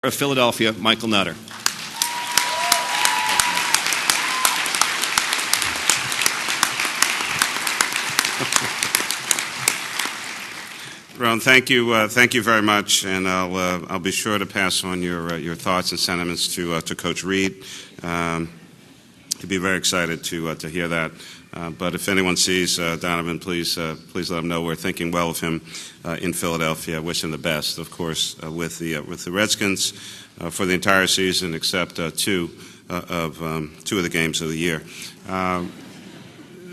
of Philadelphia, Michael Nutter. Ron, thank you very much, and I'll be sure to pass on your thoughts and sentiments to Coach Reed. He'd be very excited to hear that. But if anyone sees Donovan, please let him know we're thinking well of him in Philadelphia. I wish him the best, of course, with the Redskins for the entire season, except two of the games of the year.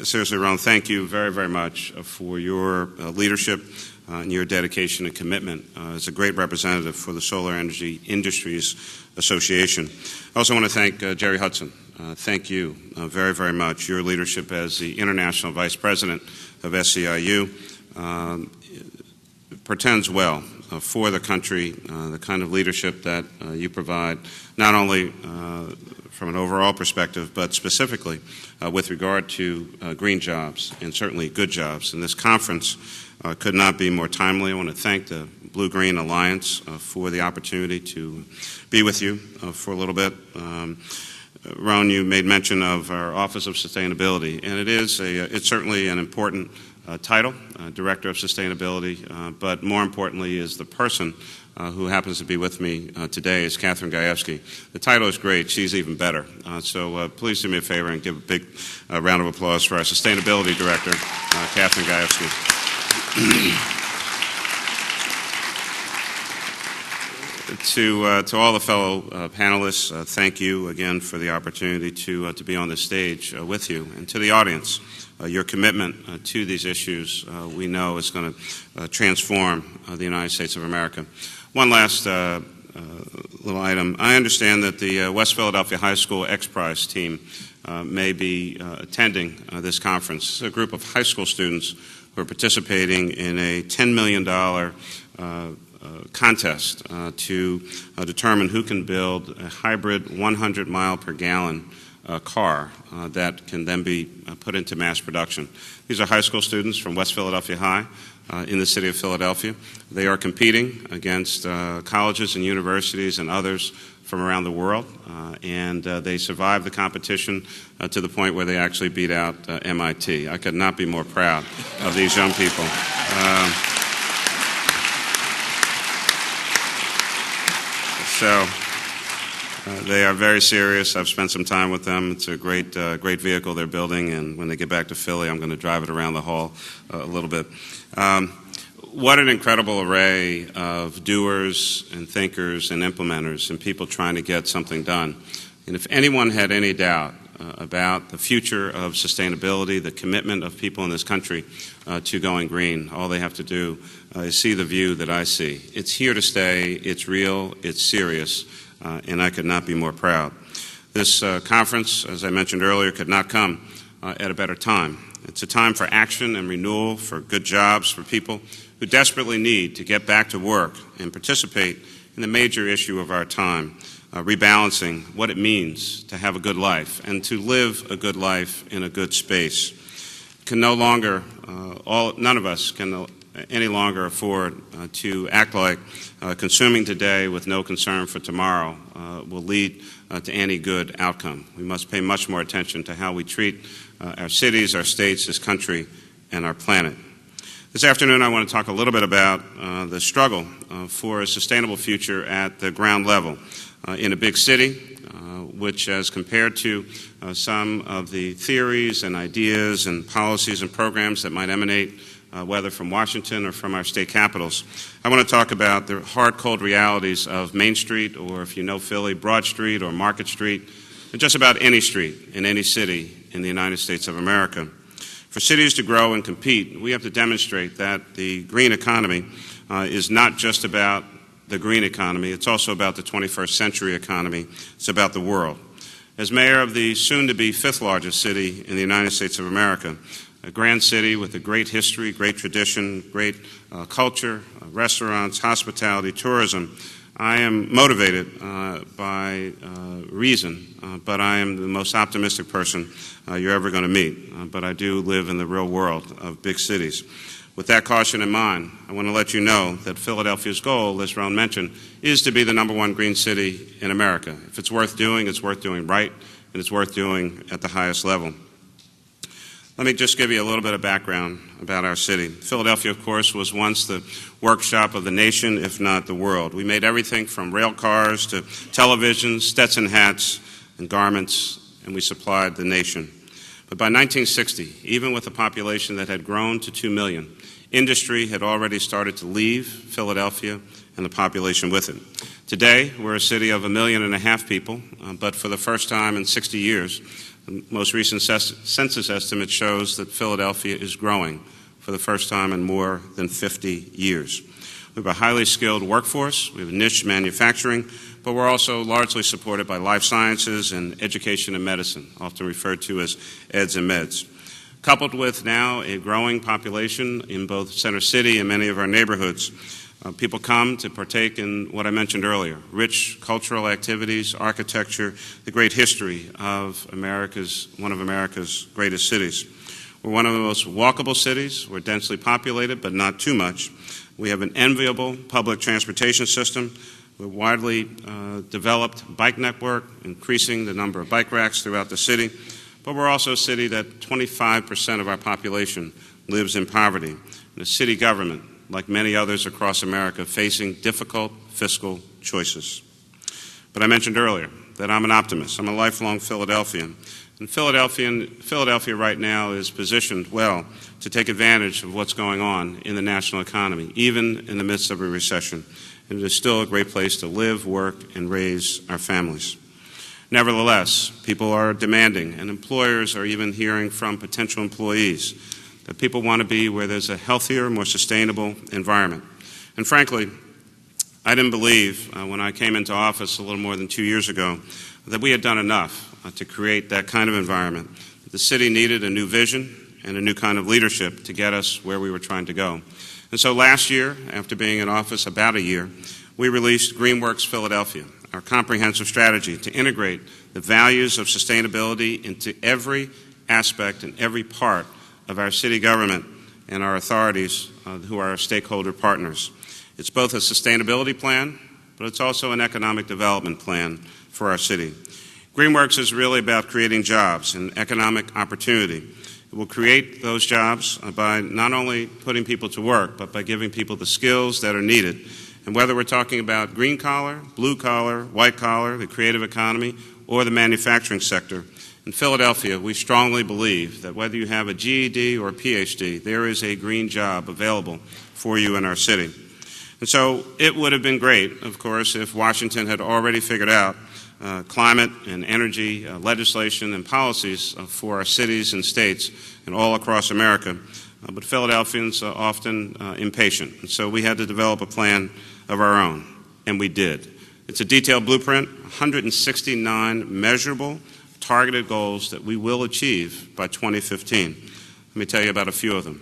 Seriously, Ron, thank you very, very much for your leadership and your dedication and commitment as a great representative for the Solar Energy Industries Association. I also want to thank Jerry Hudson. Thank you very, very much. Your leadership as the International Vice President of SEIU portends well for the country, the kind of leadership that you provide, not only from an overall perspective, but specifically with regard to green jobs and certainly good jobs. And this conference could not be more timely. I want to thank the Blue-Green Alliance for the opportunity to be with you for a little bit. Ron, you made mention of our Office of Sustainability, and it's certainly an important title, Director of Sustainability, but more importantly is the person who happens to be with me today is Catherine Gajewski. The title is great. She's even better. So please do me a favor and give a big round of applause for our Sustainability Director, Catherine Gajewski. To all the fellow panelists, thank you again for the opportunity to be on the stage with you. And to the audience, your commitment to these issues we know is going to transform the United States of America. One last little item. I understand that the West Philadelphia High School X-Prize team may be attending this conference. It's a group of high school students who are participating in a $10 million contest to determine who can build a hybrid 100-mile-per-gallon car that can then be put into mass production. These are high school students from West Philadelphia High in the city of Philadelphia. They are competing against colleges and universities and others from around the world, and they survived the competition to the point where they actually beat out MIT. I could not be more proud of these young people. So they are very serious. I've spent some time with them. It's a great vehicle they're building, and when they get back to Philly, I'm going to drive it around the hall a little bit. What an incredible array of doers and thinkers and implementers and people trying to get something done. And if anyone had any doubt about the future of sustainability, the commitment of people in this country to going green, all they have to do is see the view that I see. It's here to stay, it's real, it's serious, and I could not be more proud. This conference, as I mentioned earlier, could not come at a better time. It's a time for action and renewal, for good jobs, for people who desperately need to get back to work and participate in the major issue of our time, rebalancing what it means to have a good life and to live a good life in a good space. Can no longer, none of us can any longer afford to act like consuming today with no concern for tomorrow will lead to any good outcome. We must pay much more attention to how we treat our cities, our states, this country, and our planet. This afternoon I want to talk a little bit about the struggle for a sustainable future at the ground level in a big city, which as compared to some of the theories and ideas and policies and programs that might emanate whether from Washington or from our state capitals. I want to talk about the hard, cold realities of Main Street, or if you know Philly, Broad Street or Market Street, and just about any street in any city in the United States of America. For cities to grow and compete, we have to demonstrate that the green economy is not just about the green economy, it's also about the 21st century economy, it's about the world. As mayor of the soon-to-be fifth largest city in the United States of America, a grand city with a great history, great tradition, great culture, restaurants, hospitality, tourism, I am motivated by reason, but I am the most optimistic person you're ever going to meet. But I do live in the real world of big cities. With that caution in mind, I want to let you know that Philadelphia's goal, as Ron mentioned, is to be the #1 green city in America. If it's worth doing right, and it's worth doing at the highest level. Let me just give you a little bit of background about our city. Philadelphia, of course, was once the workshop of the nation, if not the world. We made everything from rail cars to televisions, Stetson hats, and garments, and we supplied the nation. But by 1960, even with a population that had grown to 2 million, industry had already started to leave Philadelphia and the population with it. Today, we're a city of 1.5 million people, but for the first time in 60 years, the most recent census estimate shows that Philadelphia is growing for the first time in more than 50 years. We have a highly skilled workforce, we have niche manufacturing, but we're also largely supported by life sciences and education and medicine, often referred to as eds and meds. Coupled with now a growing population in both Center City and many of our neighborhoods, people come to partake in what I mentioned earlier, rich cultural activities, architecture, the great history of one of America's greatest cities. We're one of the most walkable cities. We're densely populated, but not too much. We have an enviable public transportation system. We're widely developed bike network, increasing the number of bike racks throughout the city. But we're also a city that 25% of our population lives in poverty. And a city government, like many others across America, facing difficult fiscal choices. But I mentioned earlier that I'm an optimist. I'm a lifelong Philadelphian. And Philadelphia right now is positioned well to take advantage of what's going on in the national economy, even in the midst of a recession. And it is still a great place to live, work, and raise our families. Nevertheless, people are demanding, and employers are even hearing from potential employees that people want to be where there's a healthier, more sustainable environment. And frankly, I didn't believe when I came into office a little more than 2 years ago that we had done enough to create that kind of environment. The city needed a new vision and a new kind of leadership to get us where we were trying to go. And so last year, after being in office about a year, we released GreenWorks Philadelphia, our comprehensive strategy to integrate the values of sustainability into every aspect and every part of our city government and our authorities who are our stakeholder partners. It's both a sustainability plan, but it's also an economic development plan for our city. GreenWorks is really about creating jobs and economic opportunity. It will create those jobs by not only putting people to work, but by giving people the skills that are needed. And whether we're talking about green collar, blue collar, white collar, the creative economy, or the manufacturing sector, in Philadelphia, we strongly believe that whether you have a GED or a PhD, there is a green job available for you in our city. And so it would have been great, of course, if Washington had already figured out climate and energy legislation and policies for our cities and states and all across America. But Philadelphians are often impatient. And so we had to develop a plan of our own, and we did. It's a detailed blueprint, 169 measurable, targeted goals that we will achieve by 2015. Let me tell you about a few of them.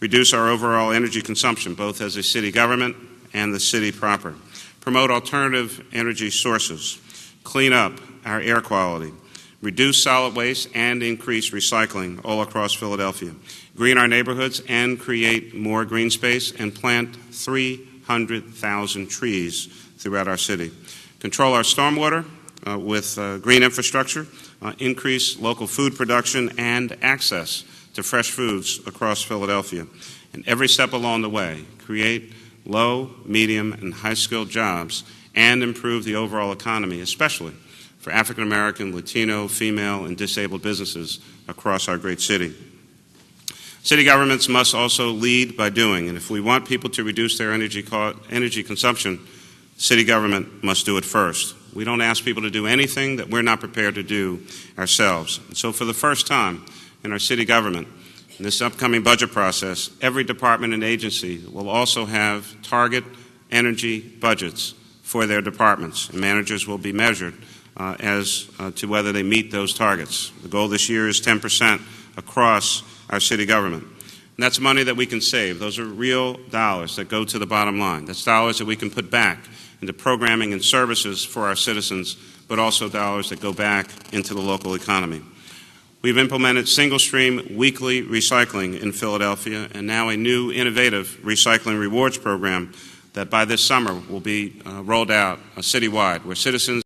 Reduce our overall energy consumption, both as a city government and the city proper. Promote alternative energy sources. Clean up our air quality. Reduce solid waste and increase recycling all across Philadelphia. Green our neighborhoods and create more green space and plant 300,000 trees throughout our city. Control our stormwater with green infrastructure. Increase local food production and access to fresh foods across Philadelphia. And every step along the way, create low, medium, and high-skilled jobs and improve the overall economy, especially for African American, Latino, female, and disabled businesses across our great city. City governments must also lead by doing, and if we want people to reduce their energy consumption, city government must do it first. We don't ask people to do anything that we're not prepared to do ourselves. And so for the first time in our city government, in this upcoming budget process, every department and agency will also have target energy budgets for their departments, and managers will be measured as to whether they meet those targets. The goal this year is 10% across our city government. And that's money that we can save. Those are real dollars that go to the bottom line. That's dollars that we can put back into programming and services for our citizens, but also dollars that go back into the local economy. We've implemented single-stream weekly recycling in Philadelphia, and now a new innovative recycling rewards program that by this summer will be rolled out citywide, where citizens